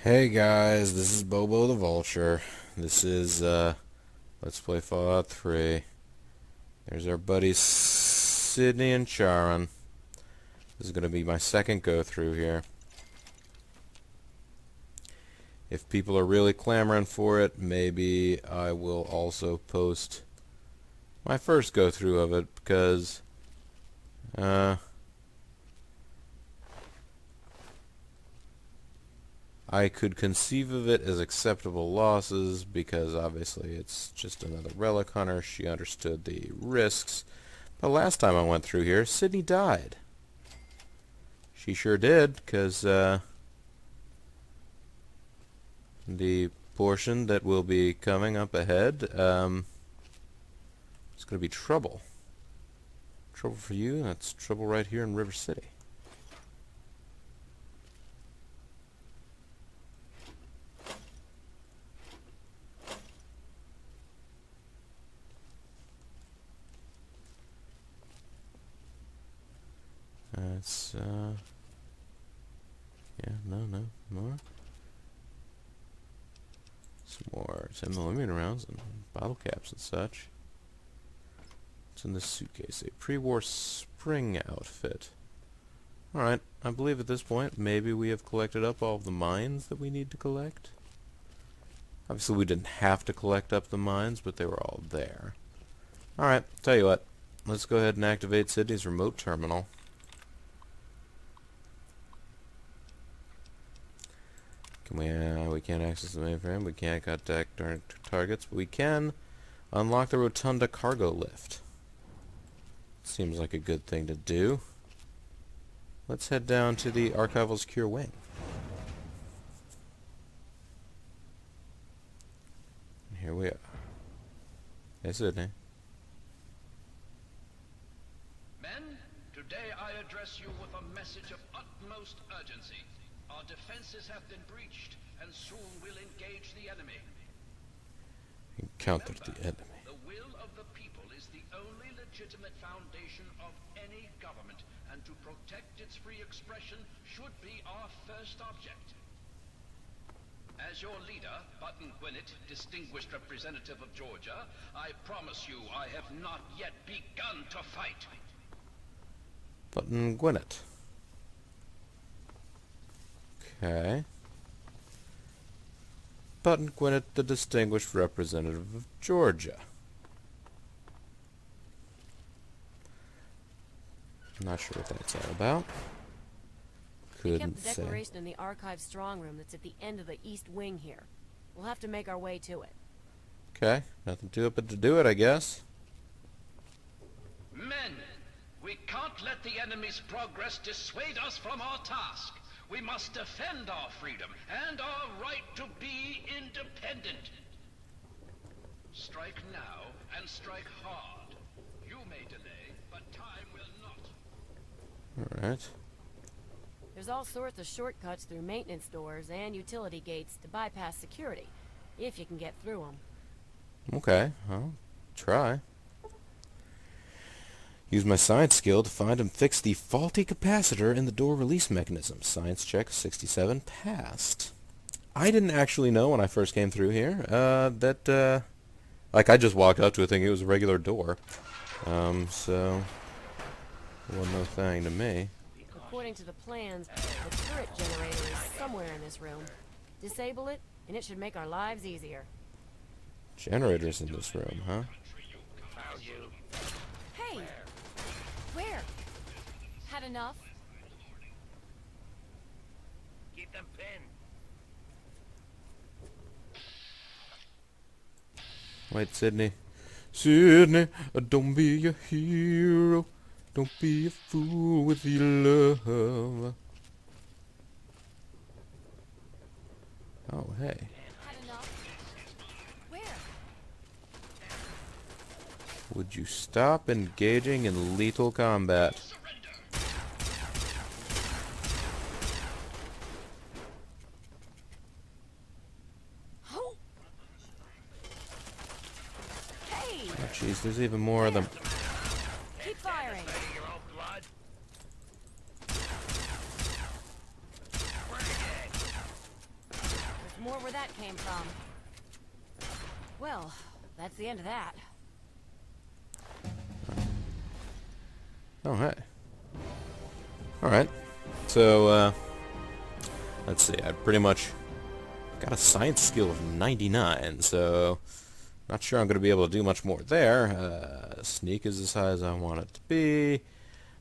Hey guys, this is Bobo the Vulture. This is Let's Play Fallout 3. There's our buddies Sydney and Charon. This is going to be my second go through here. If people are really clamoring for it, maybe I will also post my first go through of it, because I could conceive of it as acceptable losses, because obviously it's just another relic hunter. She understood the risks. But last time I went through here, Sydney died. She sure did, because the portion that will be coming up ahead, it's going to be trouble. Trouble for you, that's trouble right here in River City. It's, yeah, no, more. Some more 10mm rounds and bottle caps and such. What's in this suitcase? A pre-war spring outfit. Alright, I believe at this point maybe we have collected up all of the mines that we need to collect. Obviously we didn't have to collect up the mines, but they were all there. Alright, tell you what. Let's go ahead and activate Sydney's remote terminal. We can't access the mainframe, we can't contact our targets, but we can unlock the Rotunda cargo lift. Seems like a good thing to do. Let's head down to the Archival Secure Wing. And here we are. Hey, Sydney. Men, today I address you with a message of utmost urgency. Our defenses have been breached, and soon we'll engage the enemy. Encounter Remember, the enemy. the will of the people is the only legitimate foundation of any government, and to protect its free expression should be our first object. As your leader, Button Gwinnett, distinguished representative of Georgia, I promise you I have not yet begun to fight. Button Gwinnett. Okay. Button Gwinnett, the distinguished representative of Georgia. I'm not sure what that's all about. We kept Couldn't the say. declaration in the archive strong room that's at the end of the east wing here. We'll have to make our way to it. Okay, nothing to it but to do it, I guess. Men, we can't let the enemy's progress dissuade us from our task. We must defend our freedom and our right to be independent. Strike now and strike hard. You may delay, but time will not. Alright. There's all sorts of shortcuts through maintenance doors and utility gates to bypass security, if you can get through them. Okay, I'll try. Use my science skill to find and fix the faulty capacitor in the door release mechanism. Science check 67 passed. I didn't actually know when I first came through here like I just walked up to it thinking it was a regular door. So it wasn't no thing to me. According to the plans, the turret generator is somewhere in this room. Disable it, and it should make our lives easier. Generators in this room, huh? Hey! Where? Had enough? Keep them pinned. Wait, Sydney. Sydney, don't be a hero. Don't be a fool with your love. Oh, hey. Had enough? Where? Would you stop engaging in lethal combat? Oh! Hey! Oh, jeez, there's even more of them. Keep firing! Your own blood. more where that came from. Well, that's the end of that. Oh, hey. Alright. So, let's see. I pretty much got a science skill of 99, so not sure I'm going to be able to do much more there. Sneak is as high as I want it to be.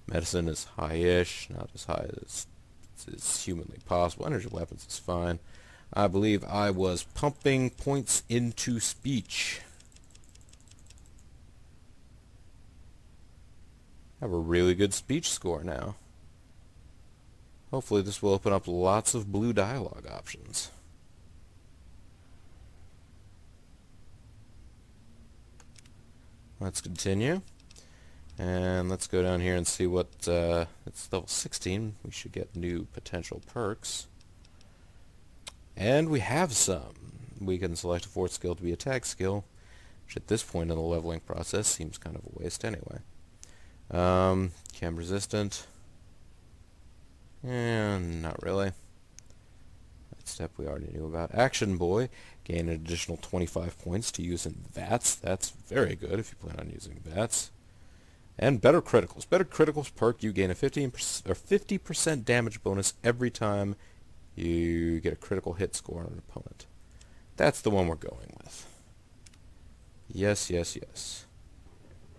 Medicine is high-ish, not as high as is humanly possible. Energy weapons is fine. I believe I was pumping points into speech. I have a really good speech score now. Hopefully this will open up lots of blue dialogue options. Let's continue. And let's go down here and see what, it's level 16. We should get new potential perks. And we have some. We can select a fourth skill to be a tag skill, which at this point in the leveling process seems kind of a waste anyway. Chem resistant. Not really. That step we already knew about. Action Boy. Gain an additional 25 points to use in VATS. That's very good if you plan on using VATS. And Better Criticals. Better Criticals perk, you gain a 50% damage bonus every time you get a critical hit score on an opponent. That's the one we're going with. Yes, yes, yes.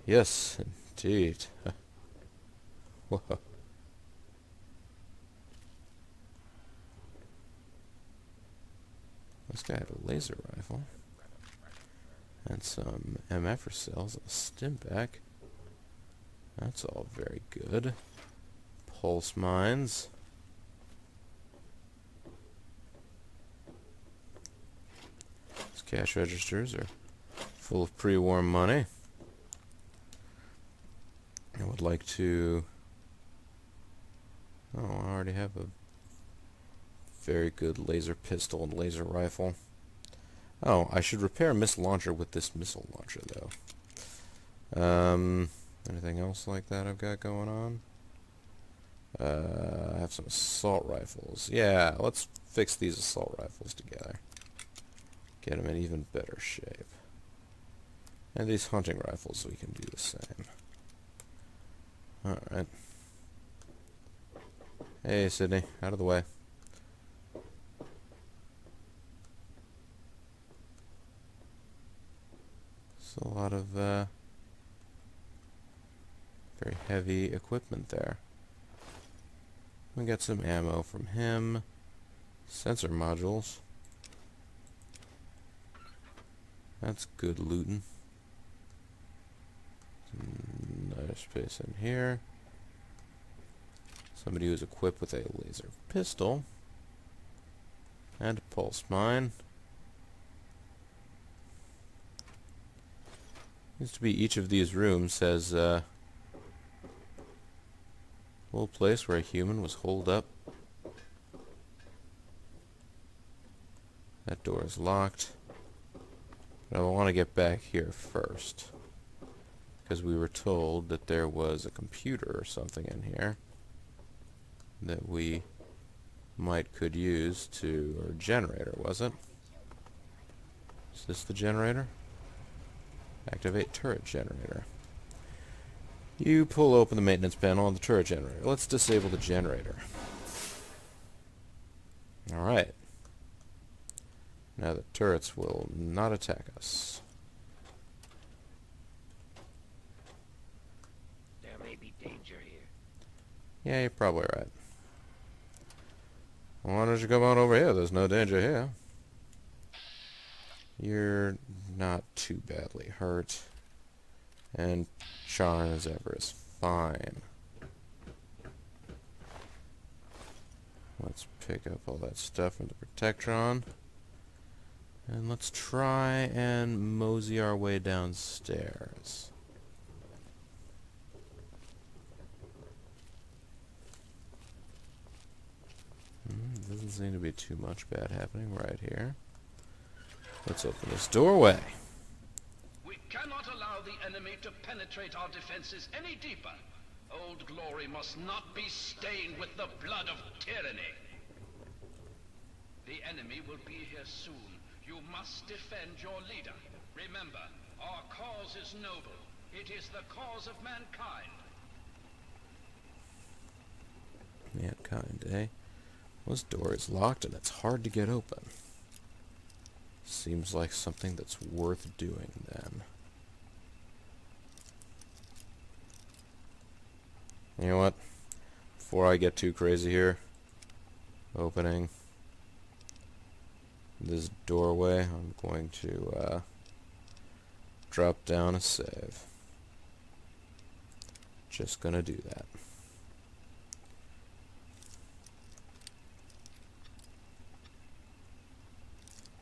Yes, indeed. Whoa. This guy had a laser rifle. And some MFR cells and a Stimpak. That's all very good. Pulse mines. These cash registers are full of pre-war money. I would like to... Oh, I already have a very good laser pistol and laser rifle. Oh, I should repair a missile launcher with this missile launcher, though. Anything else like that I've got going on? I have some assault rifles. Yeah, let's fix these assault rifles together. Get them in even better shape. And these hunting rifles, we can do the same. Alright. Hey, Sydney, out of the way. It's a lot of, very heavy equipment there. We got some ammo from him. Sensor modules. That's good looting. Another space in here. Somebody who's equipped with a laser pistol. And a pulse mine. Seems to be each of these rooms has a little place where a human was holed up. That door is locked. But I want to get back here first, because we were told that there was a computer or something in here that we could use to, or a generator, was it? Is this the generator? Activate turret generator. You pull open the maintenance panel on the turret generator. Let's disable the generator. Alright. Now the turrets will not attack us. There may be danger here. Yeah, you're probably right. Why don't you come on over here? There's no danger here. You're not too badly hurt. And Charn as ever is fine. Let's pick up all that stuff from the Protectron. And let's try and mosey our way downstairs. Doesn't seem to be too much bad happening right here. Let's open this doorway. We cannot allow the enemy to penetrate our defenses any deeper. Old Glory must not be stained with the blood of tyranny. The enemy will will be here soon. You must defend your leader. Remember, our cause is noble. It is the cause of mankind. Mankind, eh? Well, this door is locked and it's hard to get open. Seems like something that's worth doing then. You know what? Before I get too crazy here, opening this doorway, I'm going to drop down a save. Just gonna do that.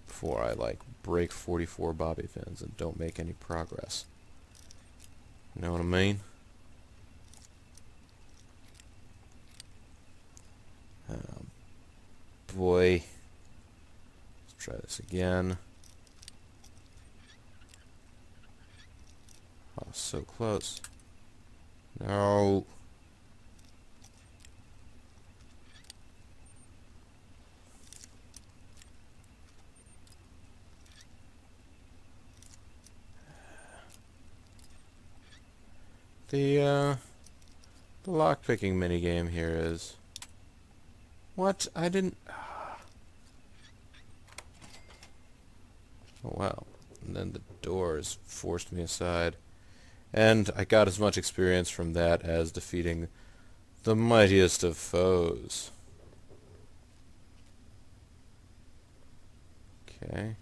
Before I, like, break 44 bobby pins and don't make any progress. You know what I mean? Oh, boy. Let's try this again. Oh, so close. No. The lockpicking minigame here is... What? I didn't... Oh, wow. And then the doors forced me aside. And I got as much experience from that as defeating the mightiest of foes. Okay.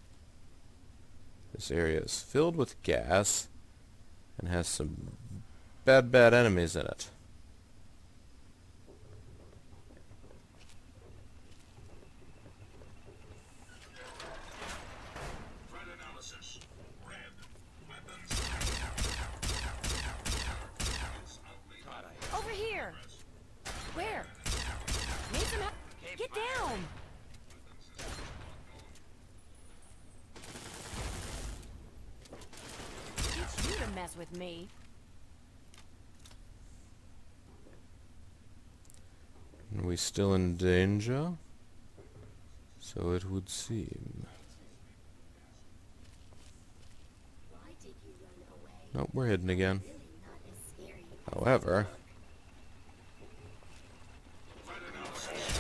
This area is filled with gas and has some bad enemies in it. Over here! Where? Need some help? Get down! Teach you to mess with me. Are we still in danger? So it would seem. Nope, we're hidden again. However...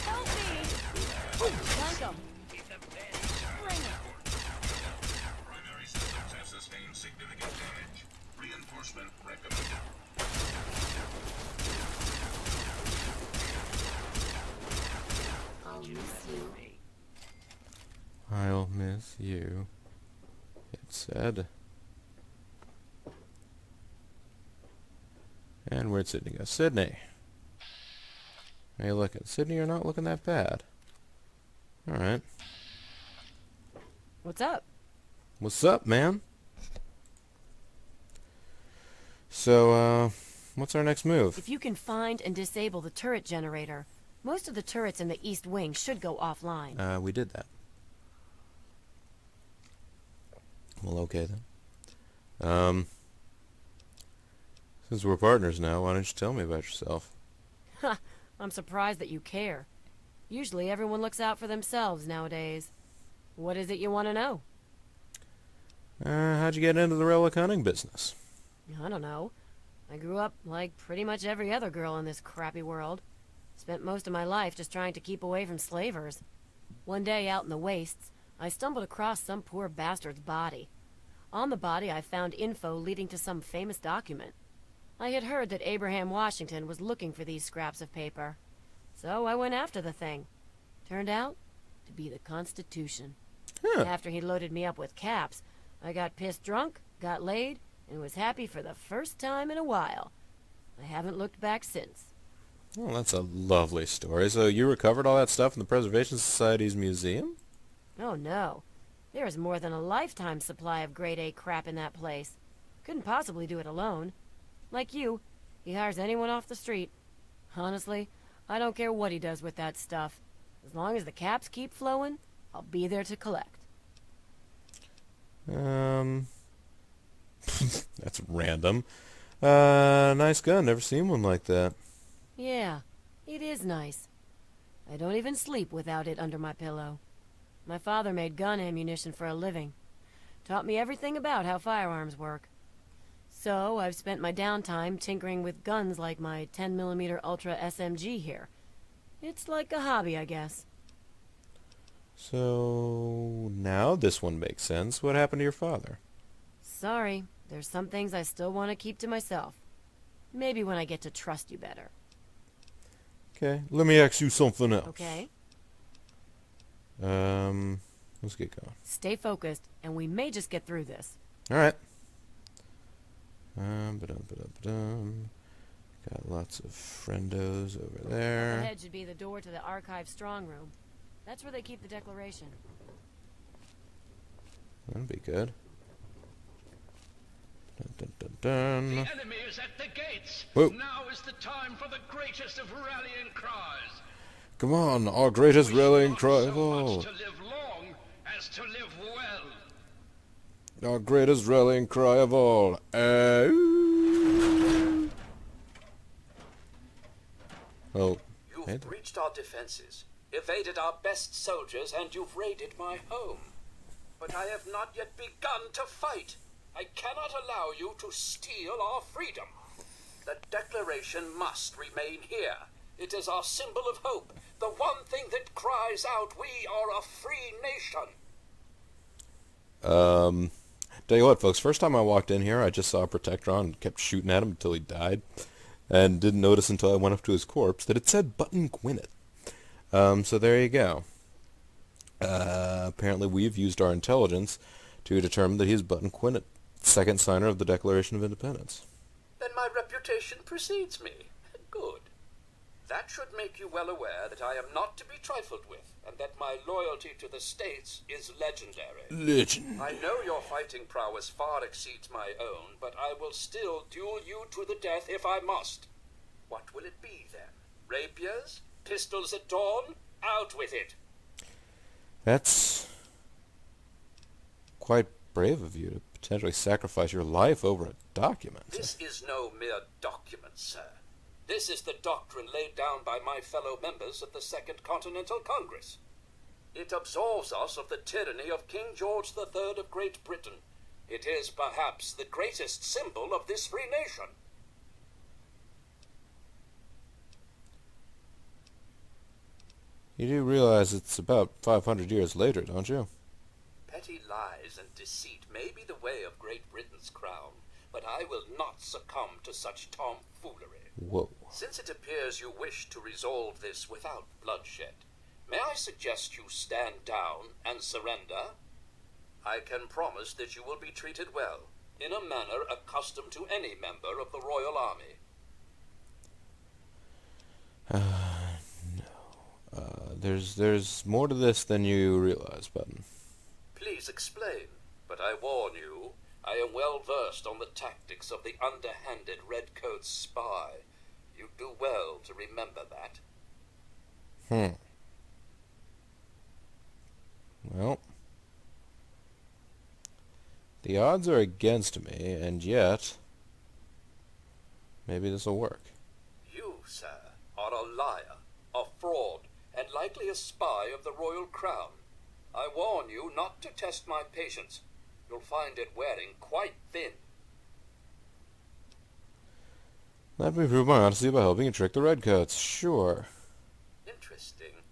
Help me! Dunk 'em. Bring it. Primary systems have sustained significant damage. Reinforcement recommended. I'll miss you. I'll miss you, it said. And where'd Sydney go? Sydney! How you looking? Sydney, you're not looking that bad. Alright. What's up? What's up, man? So, what's our next move? If you can find and disable the turret generator, most of the turrets in the East Wing should go offline. We did that. Well, okay then. Since we're partners now, why don't you tell me about yourself? Ha! I'm surprised that you care. Usually everyone looks out for themselves nowadays. What is it you want to know? How'd you get into the relic hunting business? I don't know. I grew up like pretty much every other girl in this crappy world. Spent most of my life just trying to keep away from slavers. One day out in the wastes, I stumbled across some poor bastard's body. On the body I found info leading to some famous document. I had heard that Abraham Washington was looking for these scraps of paper. So I went after the thing. Turned out to be the Constitution. Huh. After he loaded me up with caps, I got pissed drunk, got laid, and was happy for the first time in a while. I haven't looked back since. Well, that's a lovely story. So you recovered all that stuff in the Preservation Society's museum? Oh no. There is more than a lifetime supply of grade A crap in that place. Couldn't possibly do it alone. Like you, he hires anyone off the street. Honestly, I don't care what he does with that stuff. As long as the caps keep flowing, I'll be there to collect. That's random. Nice gun. Never seen one like that. Yeah, it is nice. I don't even sleep without it under my pillow. My father made gun ammunition for a living. Taught me everything about how firearms work. So, I've spent my downtime tinkering with guns like my 10mm Ultra SMG here. It's like a hobby, I guess. So, now this one makes sense. What happened to your father? Sorry, there's some things I still want to keep to myself. Maybe when I get to trust you better. Okay, let me ask you something else. Okay? Let's get going. Stay focused, and we may just get through this. Alright. Ba-dum. Got lots of friendos over Up there. ahead should be the door to the archive strong room. That's where they keep the Declaration. That'd be good. Dun. The enemy is at the gates. Whoa. Now is the time for the greatest of rallying cries. Come on, our greatest rallying Not cry so of much all. to live long as to live well. Our greatest rallying cry of all. Oh. Hey You've there. breached our defenses, evaded our best soldiers, and you've raided my home. But I have not yet begun to fight. I cannot allow you to steal our freedom. The Declaration must remain here. It is our symbol of hope, the one thing that cries out, we are a free nation. Tell you what, folks, first time I walked in here, I just saw a Protectron and kept shooting at him until he died. And didn't notice until I went up to his corpse that it said Button Gwyneth. So there you go. Apparently we've used our intelligence to determine that he's Button Gwyneth, second signer of the Declaration of Independence. Then my reputation precedes me. Good. That should make you well aware that I am not to be trifled with, and that my loyalty to the States is legendary. Legend. I know your fighting prowess far exceeds my own, but I will still duel you to the death if I must. What will it be, then? Rapiers? Pistols at dawn? Out with it! That's quite brave of you to potentially sacrifice your life over a document. This is no mere document, sir. This is the doctrine laid down by my fellow members of the Second Continental Congress. It absolves us of the tyranny of King George III of Great Britain. It is perhaps the greatest symbol of this free nation. You do realize it's about 500 years later, don't you? Petty lies and deceit may be the way of Great Britain's crown, but I will not succumb to such tomfoolery. Whoa. Since it appears you wish to resolve this without bloodshed, may I suggest you stand down and surrender? I can promise that you will be treated well, in a manner accustomed to any member of the Royal Army. There's more to this than you realize, Button. Please explain, but I warn you, I am well versed on the tactics of the underhanded Redcoat's spy. You do well to remember that. Well, the odds are against me, and yet, maybe this'll work. You, sir, are a liar, a fraud, and likely a spy of the royal crown. I warn you not to test my patience. You'll find it wearing quite thin. Let me prove my honesty by helping you trick the Redcoats. Sure. Interesting.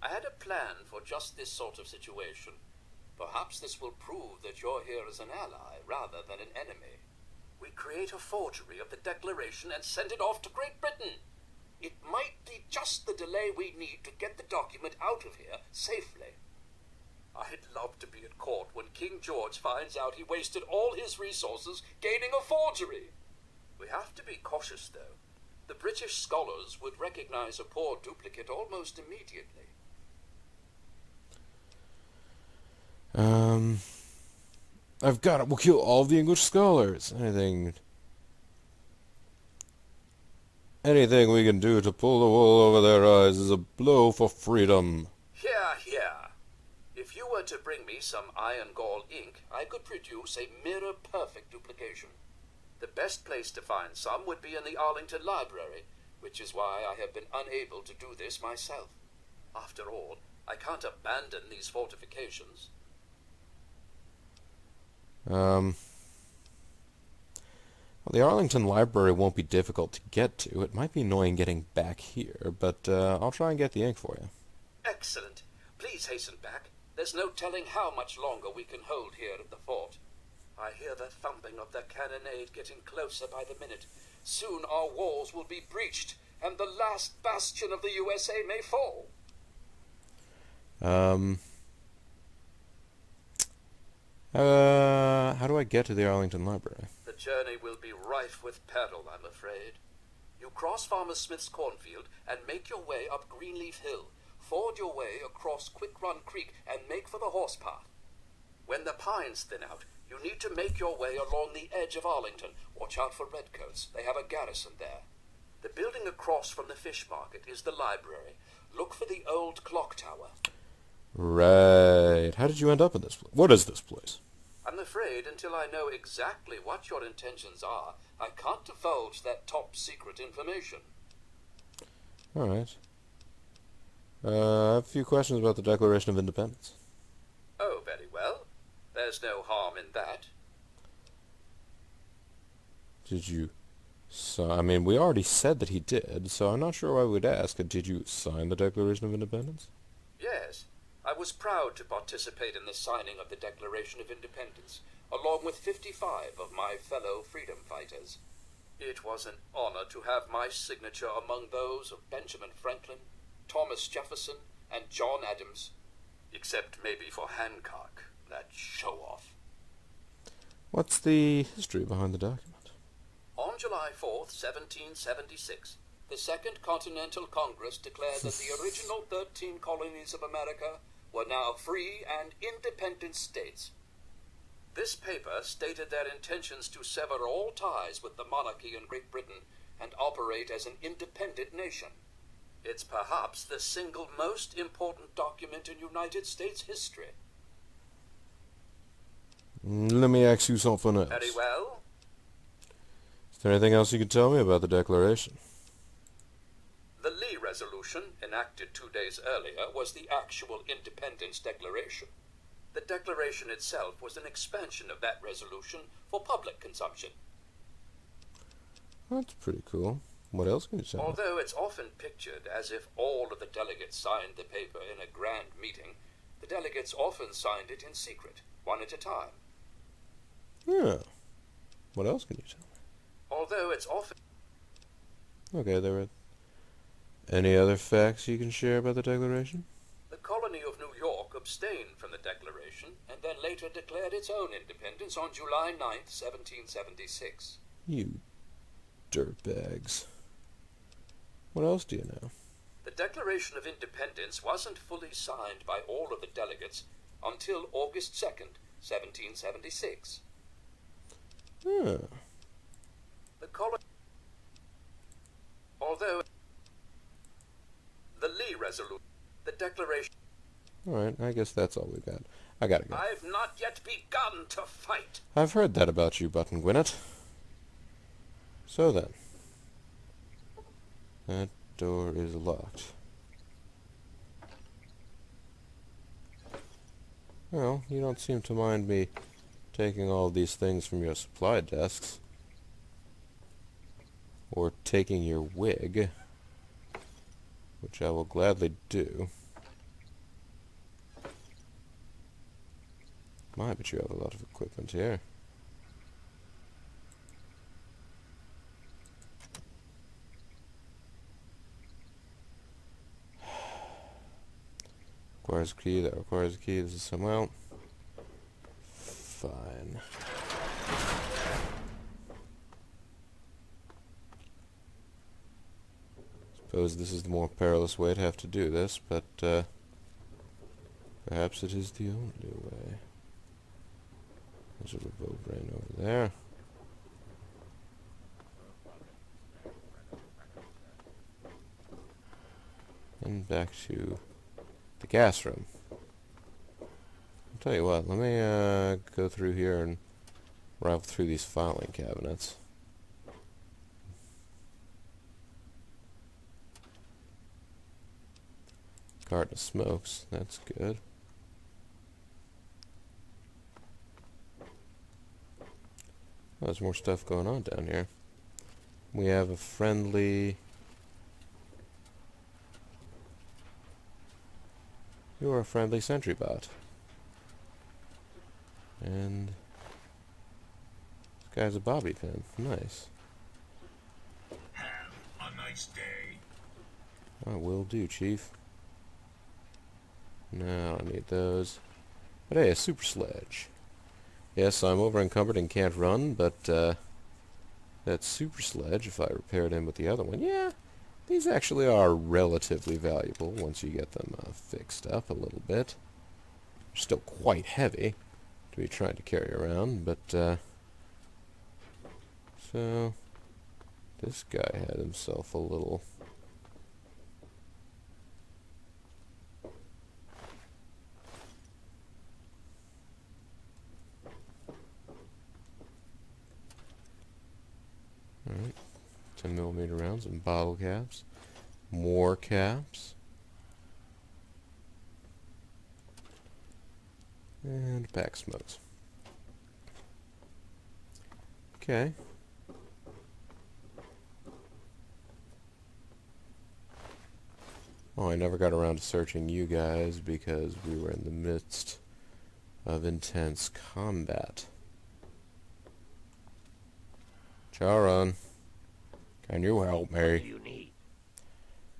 I had a plan for just this sort of situation. Perhaps this will prove that you're here as an ally rather than an enemy. We create a forgery of the Declaration and send it off to Great Britain. It might be just the delay we need to get the document out of here safely. I'd love to be at court when King George finds out he wasted all his resources gaining a forgery. We have to be cautious, though. The British scholars would recognize a poor duplicate almost immediately. I've got it. We'll kill all the English scholars. Anything we can do to pull the wool over their eyes is a blow for freedom. Here. If you were to bring me some iron gall ink, I could produce a mirror-perfect duplication. The best place to find some would be in the Arlington Library, which is why I have been unable to do this myself. After all, I can't abandon these fortifications. Well, the Arlington Library won't be difficult to get to. It might be annoying getting back here, but I'll try and get the ink for you. Excellent. Please hasten back. There's no telling how much longer we can hold here at the fort. I hear the thumping of the cannonade getting closer by the minute. Soon our walls will be breached, and the last bastion of the USA may fall. How do I get to the Arlington Library? The journey will be rife with peril, I'm afraid. You cross Farmer Smith's cornfield and make your way up Greenleaf Hill. Ford your way across Quick Run Creek and make for the horse path. When the pines thin out, you need to make your way along the edge of Arlington. Watch out for redcoats. They have a garrison there. The building across from the fish market is the library. Look for the old clock tower. Right. How did you end up in this place? What is this place? I'm afraid until I know exactly what your intentions are, I can't divulge that top-secret information. All right. I have a few questions about the Declaration of Independence. Oh, very well. There's no harm in that. Did you... I mean, we already said that he did, so I'm not sure why we'd ask. Did you sign the Declaration of Independence? Yes. I was proud to participate in the signing of the Declaration of Independence, along with 55 of my fellow freedom fighters. It was an honor to have my signature among those of Benjamin Franklin, Thomas Jefferson, and John Adams. Except maybe for Hancock, that show-off. What's the history behind the document? On July 4th, 1776, the Second Continental Congress declared that the original 13 colonies of America were now free and independent states. This paper stated their intentions to sever all ties with the monarchy in Great Britain and operate as an independent nation. It's perhaps the single most important document in United States history. Let me ask you something else. Very well. Is there anything else you can tell me about the Declaration? The Lee Resolution, enacted 2 days earlier, was the actual Independence Declaration. The Declaration itself was an expansion of that resolution for public consumption. That's pretty cool. What else can you tell me? Although it's often pictured as if all of the delegates signed the paper in a grand meeting, the delegates often signed it in secret, one at a time. Yeah. What else can you tell me? Although it's often... Okay, there were... Any other facts you can share about the Declaration? The colony of New York abstained from the Declaration and then later declared its own independence on July 9th, 1776. You dirtbags. What else do you know? The Declaration of Independence wasn't fully signed by all of the delegates until August 2nd, 1776. Huh. The colony... Although... The Lee Resolution... The Declaration... Alright, I guess that's all we got. I gotta go. I've not yet begun to fight. I've heard that about you, Button Gwinnett. So then. That door is locked. Well, you don't seem to mind me taking all these things from your supply desks. Or taking your wig. Which I will gladly do. My, but you have a lot of equipment here. Requires a key, that requires a key, this is somewhere else. Fine. Suppose this is the more perilous way to have to do this, but perhaps it is the only way. There's a remote brain over there. And back to the gas room. I'll tell you what, let me go through here and rifle through these filing cabinets. Garden of Smokes. That's good. Oh, there's more stuff going on down here. We have a friendly... You're a friendly sentry bot. And... this guy's a bobby pin. Nice. Have a nice day. I will do, Chief. No, I don't need those. But hey, a super sledge. Yes, I'm over encumbered and can't run, but that super sledge, if I repaired him with the other one, yeah, these actually are relatively valuable once you get them fixed up a little bit. They're still quite heavy to be trying to carry around, but so this guy had himself a little... Alright, 10mm rounds and bottle caps. More caps. And pack smokes. Okay. Oh, I never got around to searching you guys because we were in the midst of intense combat. Charon, can you help What do me? you need?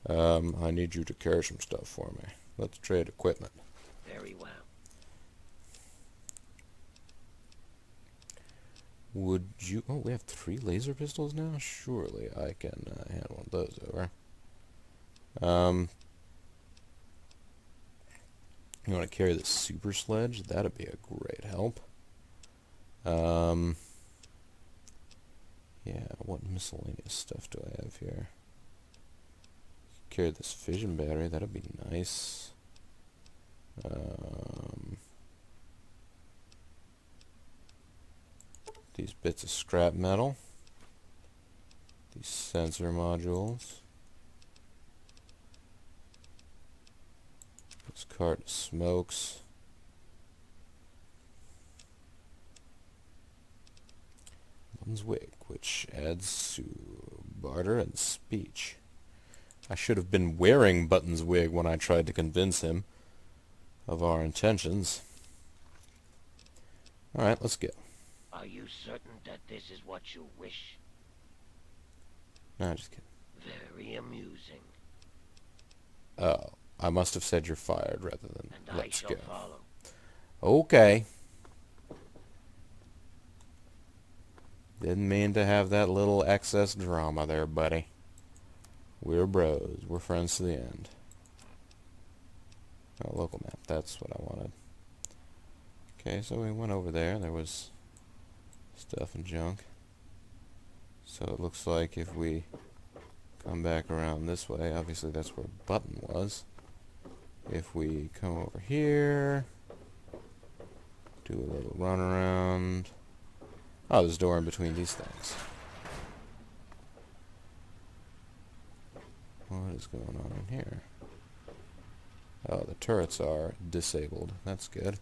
I need you to carry some stuff for me. Let's trade equipment. Very well. Would you... Oh, we have 3 laser pistols now? Surely I can hand one of those over. You want to carry the super sledge? That'd be a great help. Yeah, what miscellaneous stuff do I have here? Carry this fission battery, that'd be nice. These bits of scrap metal. These sensor modules. This cart of smokes. Button's wig, which adds to barter and speech. I should have been wearing Button's wig when I tried to convince him of our intentions. Alright, let's go. Are you certain that this is what you wish? No, just kidding. Very amusing. Oh, I must have said you're fired rather than And I let's shall go. follow. Okay. Didn't mean to have that little excess drama there, buddy. We're bros. We're friends to the end. Oh, local map. That's what I wanted. Okay, so we went over there. There was stuff and junk. So it looks like if we come back around this way, obviously that's where Button was. If we come over here, do a little run around. Oh, there's a door in between these things. What is going on in here? Oh, the turrets are disabled. That's good.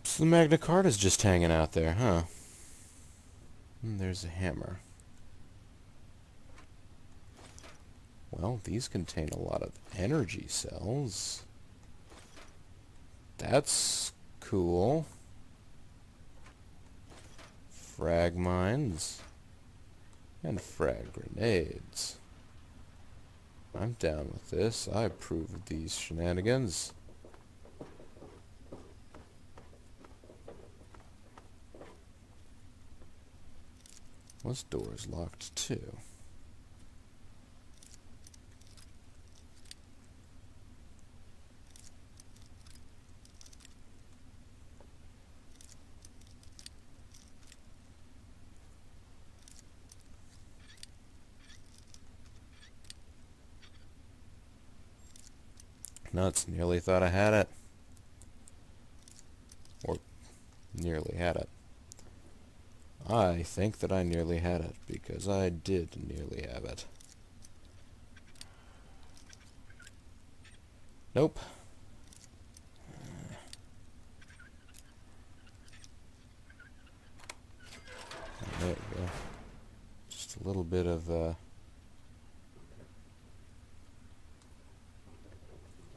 So the Magna Carta's just hanging out there, huh? And there's a hammer. Well, these contain a lot of energy cells. That's cool. Frag mines. And frag grenades. I'm down with this. I approve of these shenanigans. This door is locked too. Nuts, nearly thought I had it. nearly had it. I think that I nearly had it, because I did nearly have it. Nope. There we go. Just a little bit of,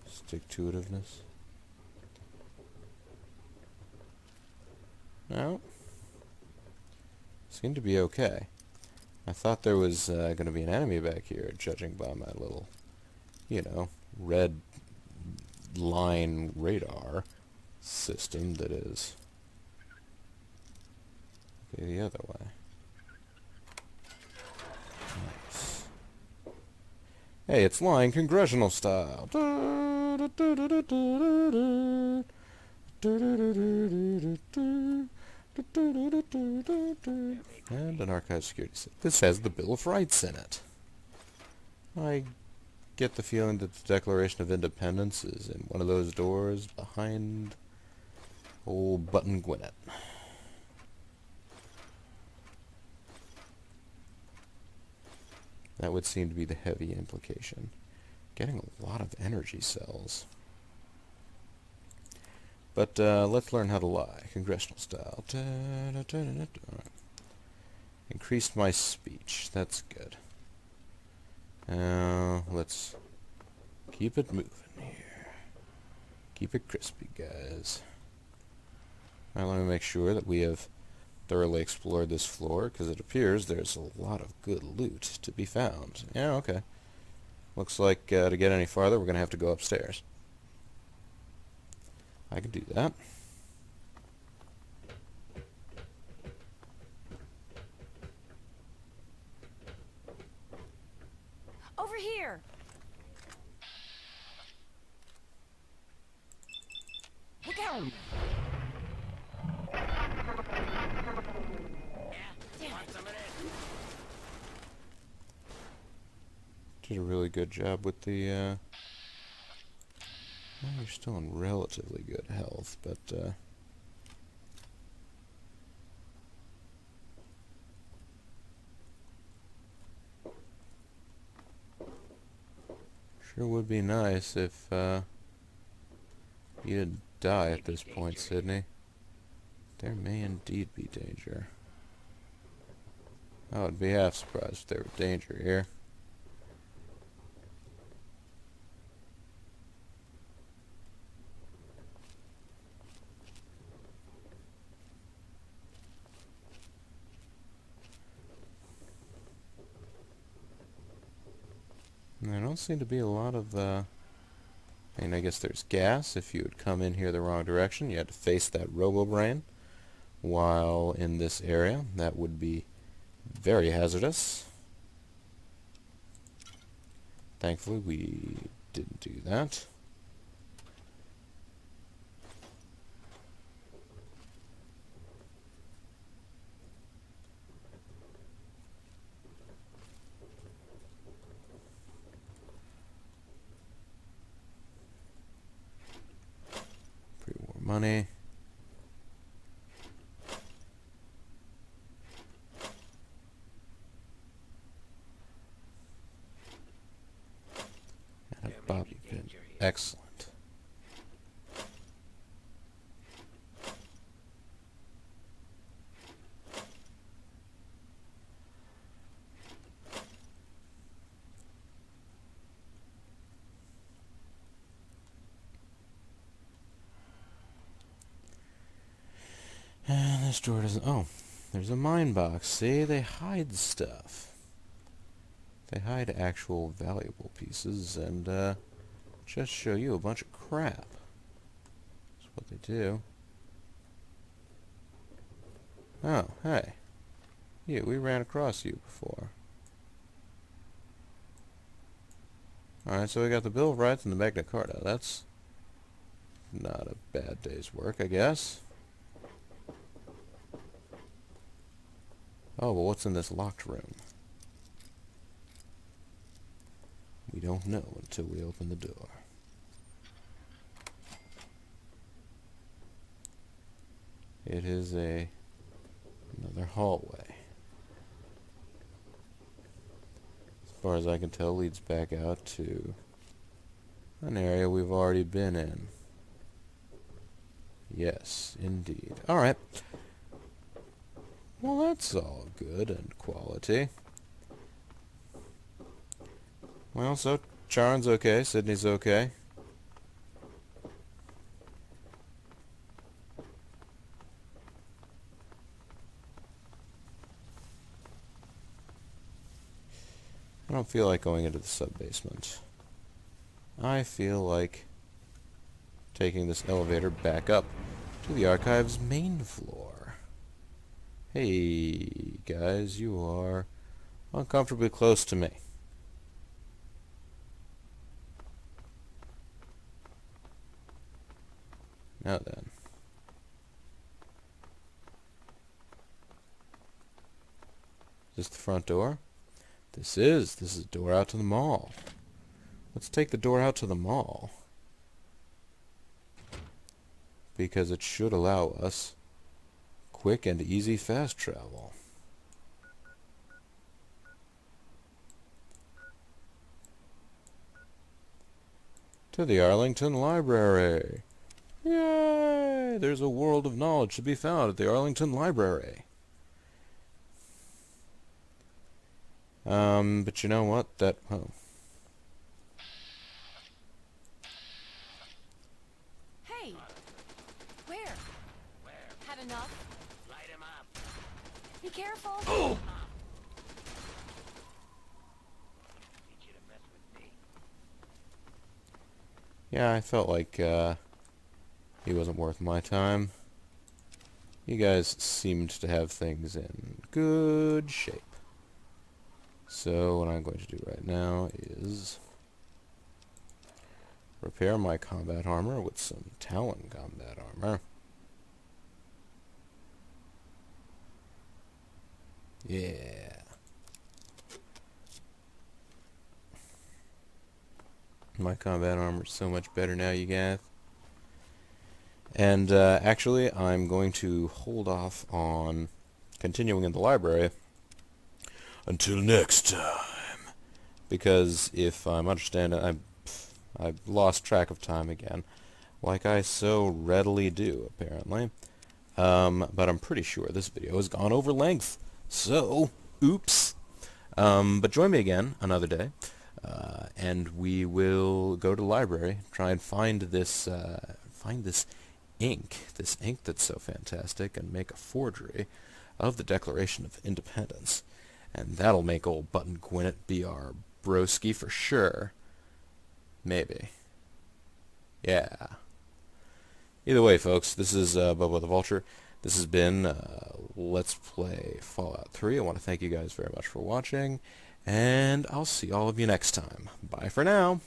stick-to-itiveness. No. Seemed to be okay. I thought there was going to be an enemy back here, judging by my little, you know, red line radar system that is. Okay, the other way. Nice. Hey, it's lying congressional style. And an archive security set. This has the Bill of Rights in it. I get the feeling that the Declaration of Independence is in one of those doors behind old Button Gwinnett. That would seem to be the heavy implication. Getting a lot of energy cells. But let's learn how to lie. Congressional style. Alright. Increased my speech. That's good. Let's keep it moving here. Keep it crispy, guys. I want to make sure that we have thoroughly explored this floor, because it appears there's a lot of good loot to be found. Yeah, okay. Looks like to get any farther, we're going to have to go upstairs. I can do that. Over here! Look out! Did a really good job with the, well, you're still in relatively good health, but, sure would be nice if, you didn't die at this point, Sydney. There may indeed be danger. I would be half surprised if there were danger here. There don't seem to be a lot of, I mean, I guess there's gas. If you had come in here the wrong direction, you had to face that robo-brain. While in this area, that would be very hazardous. Thankfully, we didn't do that. Pre-war money. And a bobby pin. Excellent. And this door doesn't... Oh, there's a mine box. See, they hide stuff. They hide actual valuable pieces and just show you a bunch of crap. That's what they do. Oh, hey. Yeah, we ran across you before. Alright, so we got the Bill of Rights and the Magna Carta. That's not a bad day's work, I guess. Oh, well, what's in this locked room? We don't know until we open the door. It is another hallway. As far as I can tell, leads back out to an area we've already been in. Yes, indeed. Alright. Well, that's all good and quality. Well, so Charon's okay, Sydney's okay. I don't feel like going into the sub-basement. I feel like taking this elevator back up to the archive's main floor. Hey, guys, you are uncomfortably close to me. Now then. Is this the front door? This is a door out to the mall. Let's take the door out to the mall. Because it should allow us quick and easy fast travel. To the Arlington Library. Yay! There's a world of knowledge to be found at the Arlington Library. But you know what? Oh. Hey! Where? Had enough? Light him up. Be careful! Teach you to mess with me. Yeah, I felt like, he wasn't worth my time. You guys seemed to have things in good shape. So what I'm going to do right now is repair my combat armor with some Talon combat armor. Yeah. My combat armor is so much better now, you guys. And actually, I'm going to hold off on continuing in the library until next time. Because if I'm understanding, I've lost track of time again, like I so readily do, apparently. But I'm pretty sure this video has gone over length. So, oops. But join me again another day, and we will go to the library, try and find this ink that's so fantastic, and make a forgery of the Declaration of Independence. And that'll make old Button Gwinnett be our broski for sure. Maybe. Yeah. Either way, folks, this is Bubba the Vulture. This has been Let's Play Fallout 3. I want to thank you guys very much for watching, and I'll see all of you next time. Bye for now.